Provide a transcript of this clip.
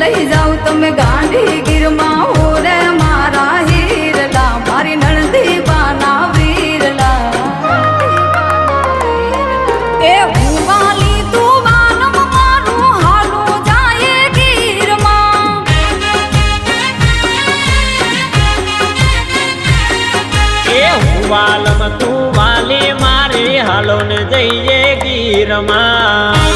લઈ જાવ તમે ગાંધી ગીરમાં હો રે મારા હીરલા મારી નણંદી બાના વીરલા એ હુવાલી તું વાનમ મારું હાલું જાય ગીરમાં એ હુવાલમ તું વાલી મારી હાલો ને જઈએ ગીરમાં